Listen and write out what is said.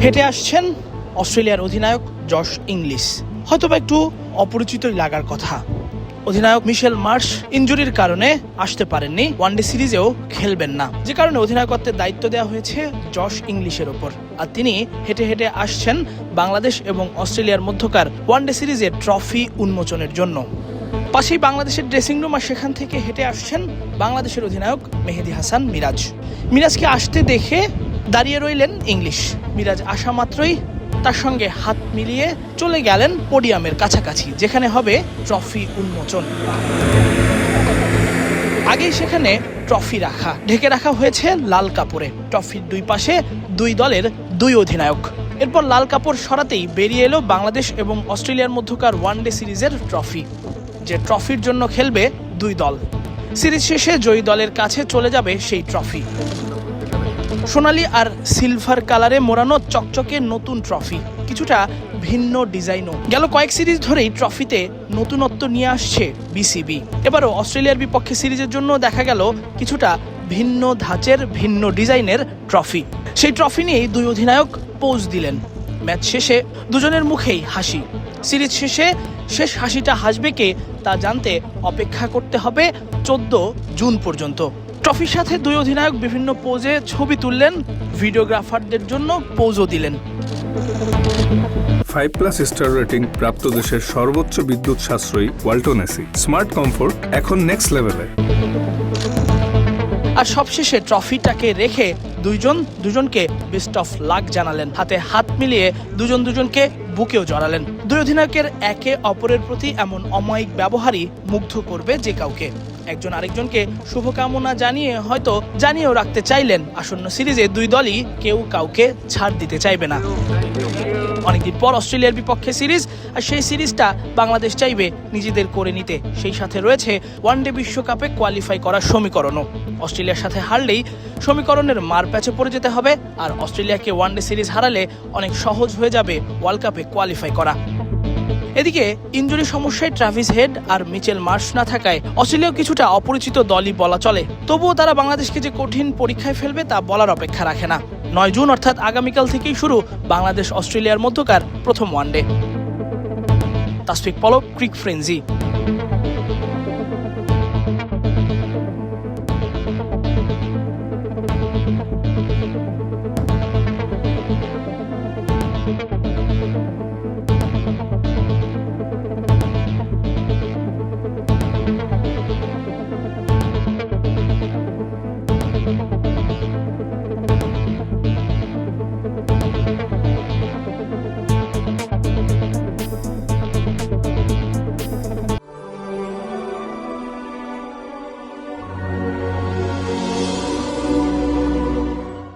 হেঁটে আসছেন অস্ট্রেলিয়ার অধিনায়ক জশ ইংলিশ। হয়তোবা একটু অপরিচিতই লাগার কথা। অধিনায়ক মিশেল মার্শ ইনজুরির কারণে আসতে পারেননি, ওয়ানডে সিরিজেও খেলবেন না, যে কারণে অধিনায়কত্বের দায়িত্ব দেওয়া হয়েছে জশ ইংলিশের ওপর। আর তিনি হেঁটে হেঁটে আসছেন বাংলাদেশ এবং অস্ট্রেলিয়ার মধ্যকার ওয়ানডে সিরিজের ট্রফি উন্মোচনের জন্য। পাশেই বাংলাদেশের ড্রেসিং রুম, আর সেখান থেকে হেঁটে আসছেন বাংলাদেশের অধিনায়ক মেহেদী হাসান মিরাজ। মিরাজকে আসতে দেখে দাঁড়িয়ে রইলেন ইংলিশ। মিরাজ আসা মাত্রই তার সঙ্গে হাত মিলিয়ে চলে গেলেন পোডিয়ামের কাছাকাছি, যেখানে হবে ট্রফি উন্মোচন। আগেই সেখানে ট্রফি ঢেকে রাখা হয়েছে লাল কাপড়ে। ট্রফির দুই পাশে দুই দলের দুই অধিনায়ক। এরপর লাল কাপড় সরাতেই বেরিয়ে এলো বাংলাদেশ এবং অস্ট্রেলিয়ার মধ্যকার ওয়ানডে সিরিজের ট্রফি, যে ট্রফির জন্য খেলবে দুই দল। সিরিজ শেষে জয়ী দলের কাছে চলে যাবে সেই ট্রফি। সোনালি আর সিলভার কালারে মোড়ানো চকচকে নতুন ট্রফি, কিছুটা ভিন্ন ডিজাইনও। গেল কয়েক সিরিজ ধরেই ট্রফিতে নতুনত্ব নিয়ে আসছে বিসিবি। এবারও অস্ট্রেলিয়ার বিপক্ষে সিরিজের জন্য দেখা গেল কিছুটা ভিন্ন ধাঁচের, ভিন্ন ডিজাইনের ট্রফি। সেই ট্রফি নিয়েই দুই অধিনায়ক পোজ দিলেন। ম্যাচ শেষে দুজনের মুখেই হাসি। সিরিজ শেষে শেষ হাসিটা হাসবে কে তা জানতে অপেক্ষা করতে হবে 14 জুন পর্যন্ত। ট্রফির সাথে দুই অধিনায়ক বিভিন্ন পোজে ছবি তুললেন, ভিডিওগ্রাফারদের জন্য পোজও দিলেন। 5+ স্টার রেটিং প্রাপ্ত দেশের সর্বোচ্চ বিদ্যুৎ সাশ্রয়ী ওয়ালটন এসি। স্মার্ট কমফোর্ট এখন নেক্সট লেভেলে। আর সবশেষে ট্রফিটাকে রেখে দুজনকে বেস্ট অফ লাক জানালেন। হাতে হাত মিলিয়ে দুজনকে বুকেও জড়ালেন। দুই অধিনায়কের একে অপরের প্রতি এমন অমায়িক ব্যবহারই মুগ্ধ করবে যে কাউকে। একজন আরেকজনকে শুভকামনা জানিয়েও রাখতে চাইলেন। আসন্ন সিরিজে দুই দলই কেউ কাউকে ছাড় দিতে চাইবে না। অনেকদিন পর অস্ট্রেলিয়ার বিপক্ষে সিরিজ, আর সেই সিরিজটা বাংলাদেশ চাইবে নিজেদের করে নিতে। সেই সাথে রয়েছে ওয়ানডে বিশ্বকাপে কোয়ালিফাই করার সমীকরণও। অস্ট্রেলিয়ার সাথে হারলেই সমীকরণের মারপ্যাচে পড়ে যেতে হবে, আর অস্ট্রেলিয়াকে ওয়ানডে সিরিজ হারালে অনেক সহজ হয়ে যাবে ওয়ার্ল্ড কাপে কোয়ালিফাই করা। এদিকে ইনজুরি সমস্যায় ট্রাভিস হেড আর মিচেল মার্শ না থাকায় অস্ট্রেলিয়াও কিছুটা অপরিচিত দলই বলা চলে। তবুও তারা বাংলাদেশকে যে কঠিন পরীক্ষায় ফেলবে তা বলার অপেক্ষা রাখে না। 9 জুন অর্থাৎ আগামীকাল থেকেই শুরু বাংলাদেশ অস্ট্রেলিয়ার মধ্যকার প্রথম ওয়ানডে। তাসফিক পলক, ক্রিক ফ্রেঞ্জি।